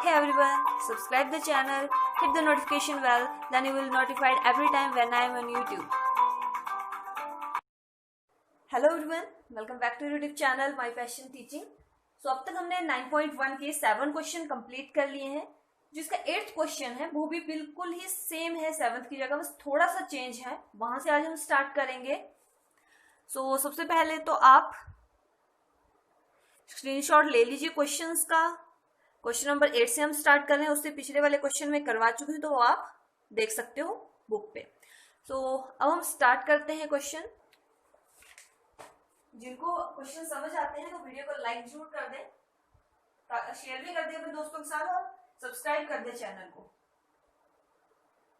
Hey everyone, subscribe the channel, hit the notification bell, then you will notified every time when I am on YouTube. Hello everyone, welcome back to YouTube channel My Passion Teaching. So अब तक हमने 9.1 के 7 question complete कर लिए हैं. जिसका 8th question है वो भी बिल्कुल ही सेम है 7th की जगह, बस थोड़ा सा चेंज है. वहां से आज हम स्टार्ट करेंगे. सो सबसे पहले तो आप स्क्रीनशॉट ले लीजिए क्वेश्चंस का. क्वेश्चन नंबर 8 से हम स्टार्ट कर रहे हैं. उससे पिछले वाले क्वेश्चन में करवा चुके हैं तो वो आप देख सकते हो बुक पे. सो अब हम स्टार्ट करते हैं क्वेश्चन. जिनको क्वेश्चन समझ आते हैं तो वीडियो को लाइक जरूर कर दें, शेयर भी कर दें अपने दोस्तों के साथ और सब्सक्राइब कर दें चैनल को,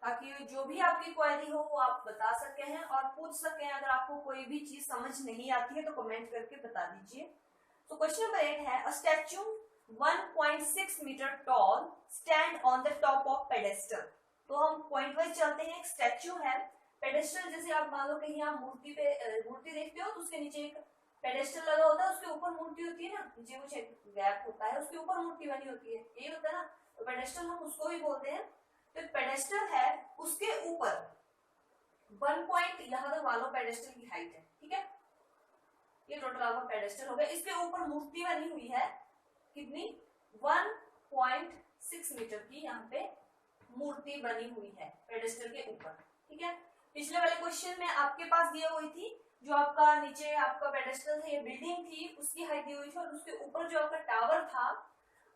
ताकि जो भी आपकी क्वेरी हो वो आप बता सकें हैं और पूछ सकें. अगर आपको कोई भी चीज समझ नहीं आती है तो कमेंट करके बता दीजिए. तो क्वेश्चन नंबर 8 है, a statue 1.6 metre tall stand on the top of pedestal. तो हम पॉइंट वाइज चलते हैं. एक स्टैच्यू है, पेडेस्टल जैसे आप मान लो कहीं आप मूर्ति देखते हो तो उसके नीचे एक पेडेस्टल लगा होता है, उसके ऊपर मूर्ति होती है ना, नीचे कुछ गैप होता है, उसके ऊपर मूर्ति बनी होती है, यही होता है ना. तो पेडेस्टल हम उसको भी बोलते हैं. तो पेडेस्टल है, उसके ऊपर 1 पॉइंट यहां तक वालों पेडेस्टल की हाइट है, ठीक है. ये टोटल आपका पेडेस्टल हो गया. इसके ऊपर मूर्ति बनी हुई है कितनी, 1.6 मीटर की यहाँ पे मूर्ति बनी हुई है पेडेस्टल के ऊपर, ठीक है. पिछले वाले क्वेश्चन में आपके पास दी हुई थी, जो आपका नीचे आपका पेडेस्टल था, ये बिल्डिंग थी, उसकी हाइट दी हुई थी और उसके ऊपर जो आपका टावर था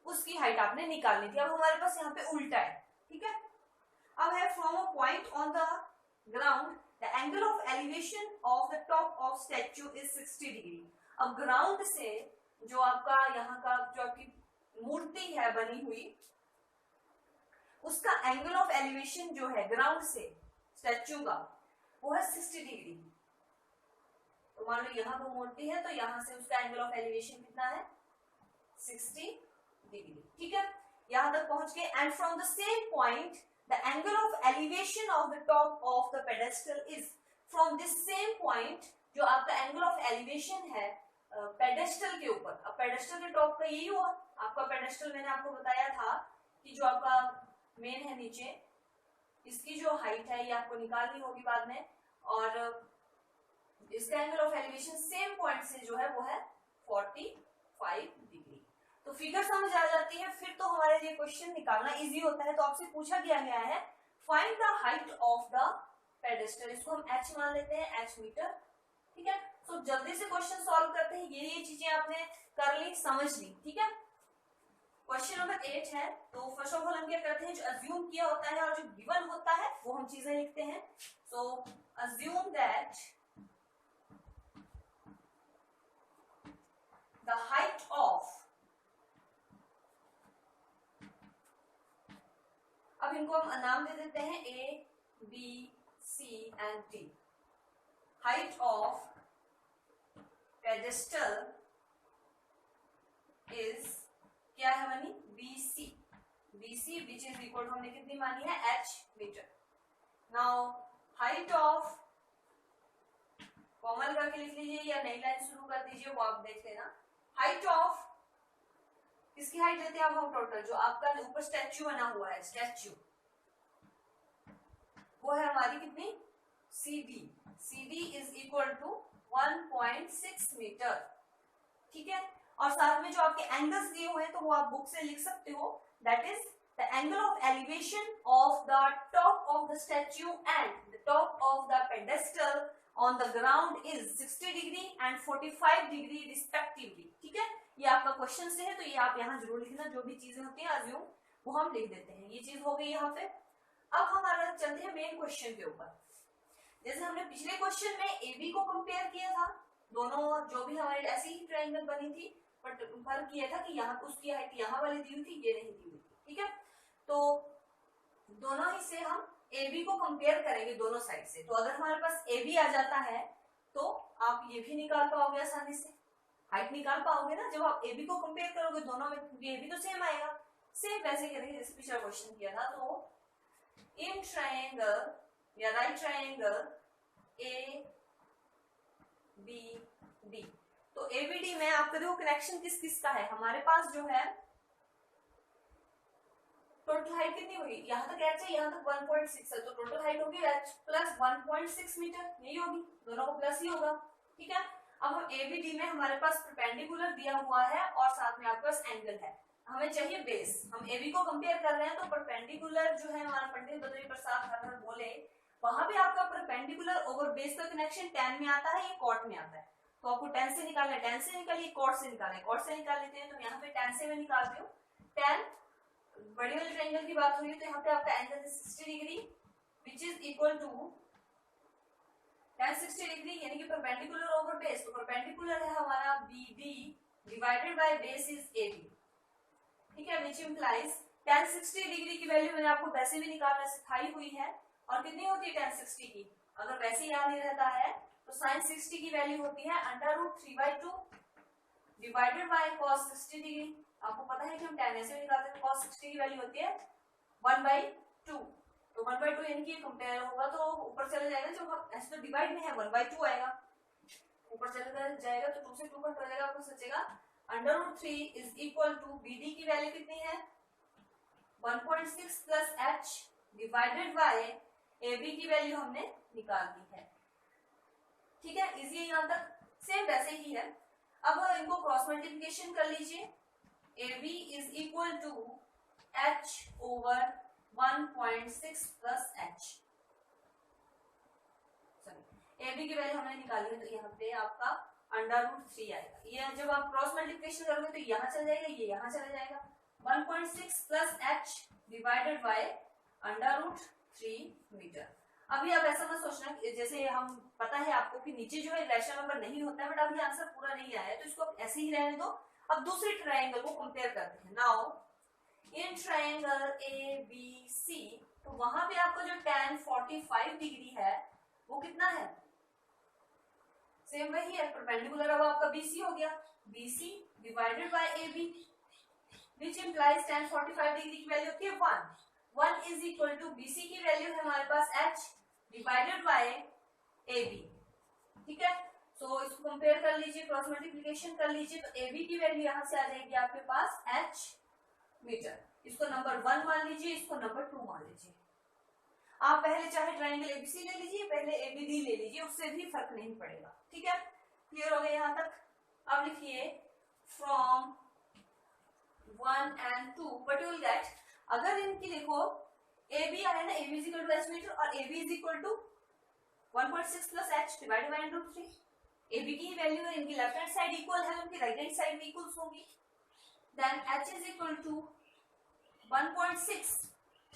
उसकी हाइट आपने निकालनी थी. अब हमारे पास यहाँ पे उल्टा है, ठीक है. अब है, from a point on the ground the angle of elevation of the top of statue is 60 degree. अब ग्राउंड से जो आपका यहाँ का जो आपकी मूर्ति है बनी हुई, उसका एंगल ऑफ एलिवेशन जो है ग्राउंड से स्टैच्यू का वो है 60 डिग्री. तो मान लो यहाँ पर मूर्ति है तो यहाँ से उसका एंगल ऑफ एलिवेशन कितना है, 60 डिग्री, ठीक है. यहां तक पहुंच गए. And from the same point the angle of elevation of the top of the pedestal is, from this same point जो आपका एंगल ऑफ एलिवेशन है पेडेस्टल के ऊपर. अब पेडेस्टल के टॉप का यही हुआ आपका पेडेस्टल. मैंने आपको बताया था कि जो आपका मेन है नीचे, इसकी जो हाइट है ये आपको निकालनी होगी बाद में, और इसका angle of elevation same point से जो है वो है 45 डिग्री. तो फिगर समझ आ जाती है, फिर तो हमारे लिए क्वेश्चन निकालना इजी होता है. तो आपसे पूछा गया है, find the height of the pedestal. इसको हम h मान लेते हैं, h मीटर, ठीक है. तो जल्दी से क्वेश्चन सॉल्व करते हैं. ये चीजें आपने कर ली, समझ ली, ठीक है. क्वेश्चन नंबर 8 है. तो फर्स्ट ऑफ ऑल हम क्या करते हैं, जो अज्यूम किया होता है और जो गिवन होता है वो हम चीजें लिखते हैं. So assume that the height of, अब इनको हम नाम दे देते हैं A, B, C and D. Height of pedestal is क्या है बनी, BC. BC which is equal to हमने कितनी मानी है, h metre. Now height of, common करके लिख लीजिए या नई लाइन शुरू कर दीजिए, वो आप देख लेना. हाइट ऑफ, किसकी हाइट लेते हैं अब हम, टोटल जो आपका ऊपर स्टैच्यू बना हुआ है, स्टैच्यू वो है हमारी कितनी, CD. CD is equal to 1.6 metre, ठीक है. और साथ में जो आपके एंगल्स दिए हुए हैं तो वो आप बुक से लिख सकते हो. That is the angle of elevation of the top of the statue and the top of the pedestal on the ground is 60 degree and 45 degree respectively, ठीक है. ये आपका क्वेश्चन से है तो ये आप यहाँ जरूर लिखना. जो भी चीजें होती है अज्यूम वो हम लिख देते हैं. ये चीज हो गई यहाँ पे. अब हमारा चलते हैं मेन क्वेश्चन के ऊपर. जैसे हमने पिछले क्वेश्चन में AB को कंपेयर किया था, दोनों जो भी हमारी ऐसी ही ट्रायंगल बनी थी, बट फर्क किया था कि यहाँ उसकी हाइट यहाँ वाली दी हुई थी, ये नहीं दी हुई थी, ठीक है. तो दोनों ही से हम AB को कंपेयर करेंगे दोनों साइड से. तो अगर हमारे पास AB आ जाता है तो आप ये भी निकाल पाओगे आसानी से, हाइट निकाल पाओगे ना. जब आप AB को कंपेयर करोगे दोनों में, AB तो सेम आएगा. सेम वैसे करेंगे जैसे पिछला क्वेश्चन किया था. तो इन ट्रायंगल या राइट ट्रायंगल ABD, तो ABD में आपका देखो कनेक्शन किस किस का है. हमारे पास जो है टोटल हाइट कितनी हुई, यहाँ तक h है, यहाँ तक 1.6 है, तो टोटल हाइट होगी h प्लस 1.6 मीटर, यही होगी, दोनों को प्लस ही होगा। ठीक है, अब हम ABD में हमारे पास परपेंडिकुलर दिया हुआ है और साथ में आपके पास एंगल है, हमें चाहिए बेस। हम AB को कंपेयर कर रहे हैं, तो परपेंडिकुलर जो है हमारा पंडित बद्री प्रसाद हर बोले, वहां भी आपका परपेंडिकुलर ओवर बेस का कनेक्शन tan में आता है, ये cot में आता है, तो आपको tan से निकालना है, tan से निकालिए, cot से निकालें, cot से निकाल लेते हैं, तो यहाँ पे tan से मैं निकालती हूँ, tan बड़ी वाले ट्रायंगल की बात हुई तो यहाँ पे आपका एंगल है 60 degree which is equal to tan 60 degree, यानी कि परपेंडिकुलर ओवर बेस, तो परपेंडिकुलर है हमारा BD divided by base is AB। ठीक है, विच इंप्लाइज tan 60 डिग्री की वैल्यू मैंने आपको वैसे भी निकालना सिखाई हुई है, और कितनी होती है tan 60 की, अगर वैसे याद नहीं रहता है तो sin 60 की वैल्यू होती है √3/2 डिवाइडेड बाय cos 60 डिग्री। आपको पता है कि हम tan ऐसे निकालते हैं, cos 60 की वैल्यू होती है 1/2, तो 1/2 यानी कि कंपेयर होगा तो ऊपर चला जाएगा, जो ऐसे तो डिवाइड में है 1/2 आएगा, ऊपर चला जाएगा तो 2 से 2 कट हो जाएगा, आपको सोचेगा √3 इज इक्वल टू BD की वैल्यू कितनी है 1.6 plus h divided by AB की वैल्यू हमने निकाल दी है। ठीक है, इजी है यहाँ तक, सेम वैसे ही है। अब इनको क्रॉस मल्टीप्लिकेशन कर लीजिए, AB is equal to h over 1.6 plus h, AB की वैल्यू हमने निकाली है, तो यहाँ पे आपका √3 आएगा। ये जब आप क्रॉस मल्टीप्लिकेशन करोगे तो यहाँ चला जाएगा, ये यहाँ चला जाएगा, 1.6 plus h divided by √3 metre. अभी आप ऐसा मत सोचना जैसे हम पता है आपको कि नीचे जो है रैशनल नंबर नहीं होता है, बट अभी आंसर पूरा नहीं आया है तो इसको ऐसे ही रहने दो। अब दूसरे ट्रायंगल को कंपेयर करते हैं। नाउ इन ट्रायंगल ABC, तो वहां पे आपका जो tan 45 डिग्री है वो कितना है, सेम वही है, परपेंडिकुलर अब आपका BC हो गया, BC divided by AB which implies tan 45 degree की वैल्यू होती है 1 इज इक्वल टू BC की वैल्यू है हमारे पास h डिवाइडेड बाय AB। ठीक है, सो इसको कंपेयर कर लीजिए, क्रॉस मल्टीप्लिकेशन कर लीजिए, तो AB की वैल्यू यहां से आ जाएगी आपके पास h मीटर, इसको नंबर 1 मान लीजिए, इसको नंबर 2 मान लीजिए। आप पहले चाहे ट्रायंगल ABC ले लीजिए, पहले ABD ले लीजिए, उससे भी फर्क नहीं पड़ेगा। ठीक है, क्लियर हो गया यहाँ तक। अब लिखिए from 1 and 2 what you will get, अगर इनकी देखो AB आया ना, AB is equal to h metre और AB is equal to 1.6 plus h divided by √3, AB की वैल्यू है, इनकी लेफ्ट हैंड साइड इक्वल है, उनकी राइट हैंड साइड भी इक्वल्स होगी, then h is equal to 1.6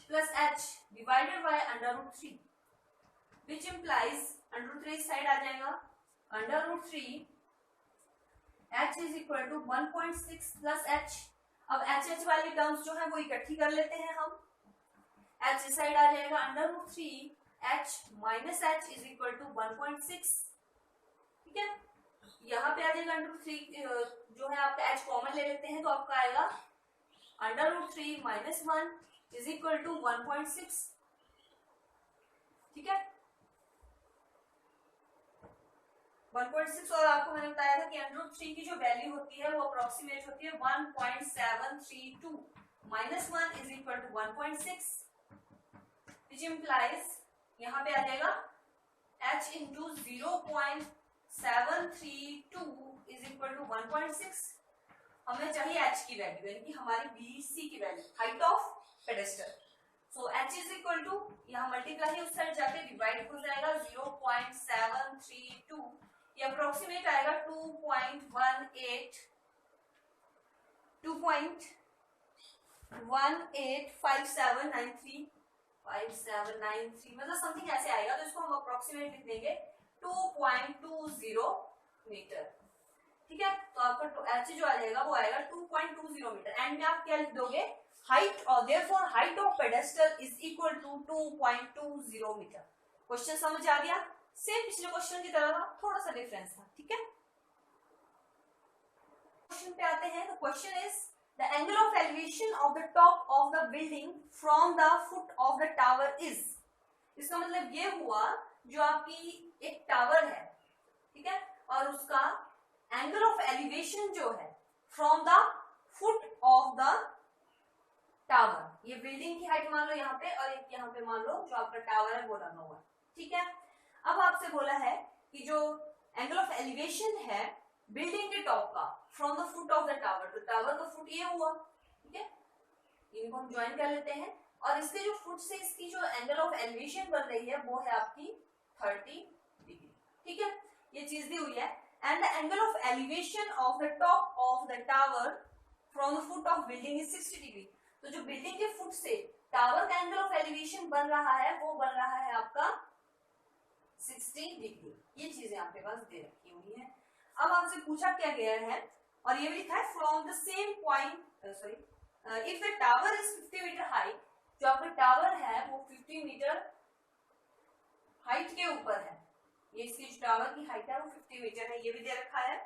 plus h divided by √3 which implies √3 side आ जाएगा, √3 h is equal to 1.6 plus h। अब h वाली टर्म्स जो है वो इकट्ठी कर लेते हैं हम, h इस साइड आ जाएगा, √3 h minus h is equal to 1.6। ठीक है, यहाँ पे आ जाएगा √3 जो है आपका h कॉमन ले लेते हैं तो आपका आएगा √3 माइनस 1 इज इक्वल टू 1.6। ठीक है, 1.6, और आपको मैंने बताया था कि √3 की जो वैल्यू होती है वो अप्रोक्सीमेट होती है 1.732 minus 1 is equal to 1.6 which implies यहाँ पे आ जाएगा h into 0.732 is equal to 1.6। हमें चाहिए h की वैल्यू, यानी कि हमारी BC की value, height of pedestal. So h is equal to, यहाँ मल्टीप्लाई उस साइड जाके डिवाइड हो जाएगा 0.732, ये अप्रोक्सीमेट आएगा 2.185793 मतलब समथिंग ऐसे आएगा, तो इसको हम अप्रोक्सीमेट लिख देंगे 2.20 मीटर। ठीक है, तो आपका h जो आ जाएगा वो आएगा 2.20 मीटर। एंड में आप क्या लिख दोगे, हाइट, और therefore height of pedestal is equal to 2.20 metre. Question समझ आ गया, सेम पिछले क्वेश्चन की तरह था, थोड़ा सा डिफरेंस था। ठीक है, क्वेश्चन पे आते हैं। तो question is the angle of elevation of the top of the building from the foot of the tower is. इसका मतलब ये हुआ, जो आपकी एक टावर है, ठीक है, और उसका एंगल ऑफ एलिवेशन जो है from the foot of the tower, ये बिल्डिंग की हाइट मान लो यहाँ पे, और एक यहाँ पे मान लो जो आपका टावर है वो लगा हुआ है, ठीक है। अब आपसे बोला है कि जो एंगल ऑफ एलिवेशन है बिल्डिंग के टॉप का from the foot of the tower, तो टावर का फुट ये हुआ, ठीक है, इनको हम ज्वाइन कर लेते हैं, और इसके जो फुट से इसकी जो एंगल ऑफ एलिवेशन बन रही है वो है आपकी 30 डिग्री, ठीक है, ये चीज दी हुई है। And the angle of elevation of the top of the tower from the foot of building is 60 degree. तो जो बिल्डिंग के फुट से टावर का एंगल ऑफ एलिवेशन बन रहा है वो बन रहा है आपका 60 डिग्री। ये चीजें आपके पास दे रखी हुई है। अब आपसे पूछा क्या गया है, और ये भी लिखा है from the same point, sorry, if the tower is 50 metre high, जो आपका टावर है वो 50 मीटर हाइट के ऊपर है, ये इसकी जो टावर की हाइट है वो 50 मीटर है, ये भी दे रखा है।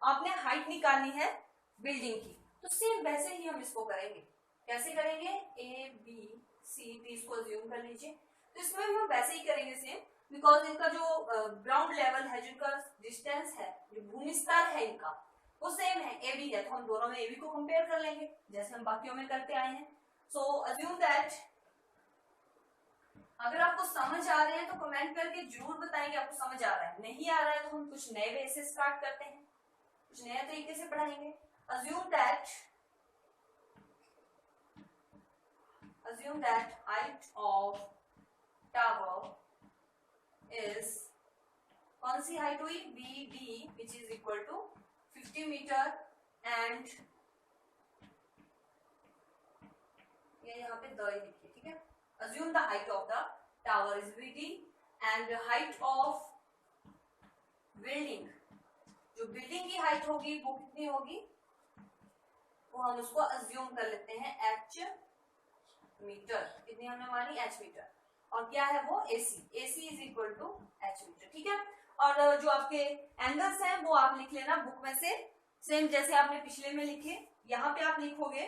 आपने हाइट निकालनी है बिल्डिंग की, तो सेम वैसे ही हम इसको करेंगे। कैसे करेंगे, ए बी सी डी इसको अज्यूम कर लीजिए, तो इसमें भी हम वैसे ही करेंगे सेम, बिकॉज इनका जो ग्राउंड लेवल है, जिनका डिस्टेंस है, जो भूमि स्तर है इनका वो सेम है, ए बी है, तो हम दोनों में ए बी को कंपेयर कर लेंगे जैसे हम बाकियों में करते आए हैं। सो अज्यूम दैट, अगर आपको समझ आ रहे हैं तो कमेंट करके जरूर बताएंगे आपको समझ आ रहा है, नहीं आ रहा है तो हम कुछ नए वे से स्टार्ट करते हैं, कुछ नए तरीके से पढ़ाएंगे। assume that height of tower is, कौन सी हाइट हुई, BD, which is equal to 50 metre, and ये यहाँ पे द लिखिए, ठीक है। assume the height of the tower is BD and the height of building, जो बिल्डिंग की हाइट होगी वो कितनी होगी, वो हम उसको assume कर लेते हैं h मीटर, कितनी हमने मानी, h मीटर, और क्या है वो AC is equal to h metre, ठीक है। और जो आपके एंगल्स हैं वो आप लिख लेना बुक में से, सेम जैसे आपने पिछले में लिखे, यहाँ पे आप लिखोगे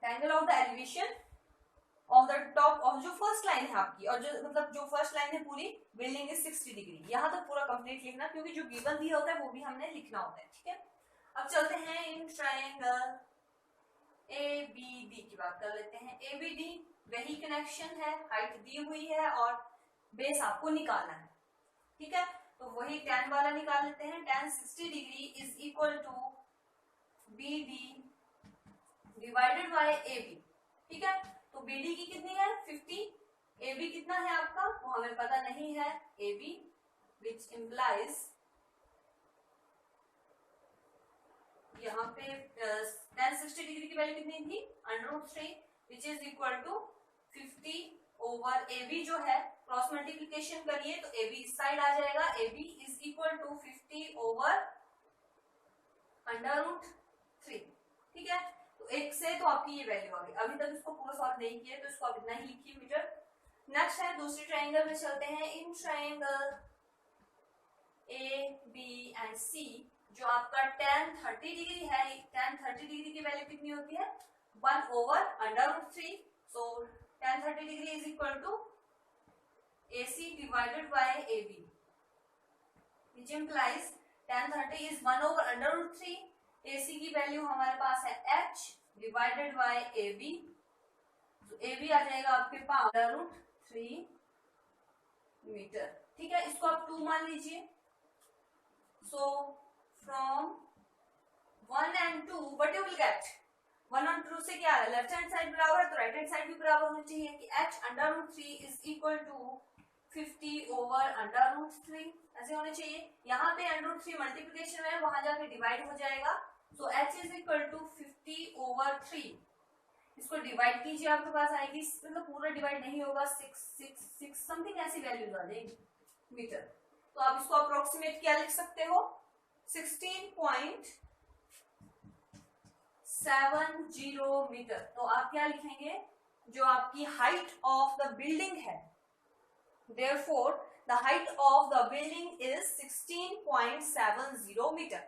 angle of the elevation of the top of, जो फर्स्ट लाइन है आपकी, और जो मतलब जो फर्स्ट लाइन है पूरी, बिल्डिंग इज 60 डिग्री, यहाँ तक पूरा कंप्लीट लिखना, क्योंकि जो गिवन दिया होता है वो भी हमने लिखना होता है, ठीक है। अब चलते हैं इन ट्रायंगल ABD की बात कर लेते हैं। ABD वही कनेक्शन है, हाइट दी हुई है और बेस आपको निकालना है, ठीक है, तो वही tan वाला निकाल लेते हैं। tan 60 degree is equal to BD divided by AB, ठीक है, तो BD की कितनी है 50, AB कितना है आपका वो हमें पता नहीं है, AB which implies, यहाँ पे tan 60 डिग्री की वैल्यू कितनी थी, √3, which is equal to 50 over AB जो है, क्रॉस मल्टीप्लिकेशन करिए तो AB इस साइड आ जाएगा, AB is equal to 50 over √3, ठीक है, तो एक से तो आपकी ये वैल्यू आ गई। अभी तक इसको पूरा सॉल्व नहीं किया तो इसको आप इतना ही लिखिए मीटर। नेक्स्ट है दूसरी ट्रायंगल में चलते हैं। In triangle AB and C, जो आपका tan 30 डिग्री है, tan 30 डिग्री की वैल्यू कितनी होती है 1 over √3, so tan 30 degree is equal to AC divided by AB, which implies tan 30 is 1 over √3, AC की वैल्यू हमारे पास है h डिवाइडेड बाय AB, तो AB आ जाएगा आपके पास √3 मीटर, ठीक है, इसको आप 2 मान लीजिए। So from 1 and 2 what you will get, 1 और 2 से क्या है, लेफ्ट हैंड साइड बराबर है तो राइट हैंड साइड भी बराबर होनी चाहिए कि h √3 is equal to 50 over √3, ऐसे होने चाहिए। यहाँ पे √3 मल्टीप्लिकेशन में वहां जाके डिवाइड हो जाएगा, so h is equal to 50 over 3, इसको डिवाइड कीजिए आपके पास आएगी, मतलब पूरा डिवाइड नहीं होगा, 6 समथिंग ऐसी वैल्यूज आ जाएगी मीटर, तो आप इसको अप्रोक्सीमेट क्या लिख सकते हो 16.70 मीटर, तो आप क्या लिखेंगे, जो आपकी हाइट ऑफ द बिल्डिंग है, therefore the height of the building is 16.70 metre.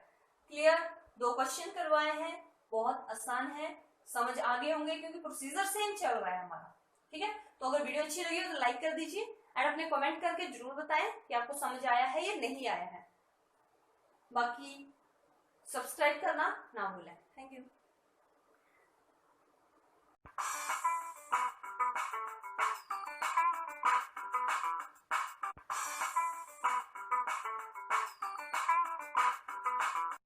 Clear, 2 question करवाए हैं, बहुत आसान है, समझ आ गए होंगे क्योंकि प्रोसीजर सेम चल रहा है हमारा, ठीक है। तो अगर वीडियो अच्छी लगी हो तो लाइक कर दीजिए एंड अपने कमेंट करके जरूर बताएं कि आपको समझ आया है या नहीं आया है। बाकी सब्सक्राइब करना ना भूलें। Thank you.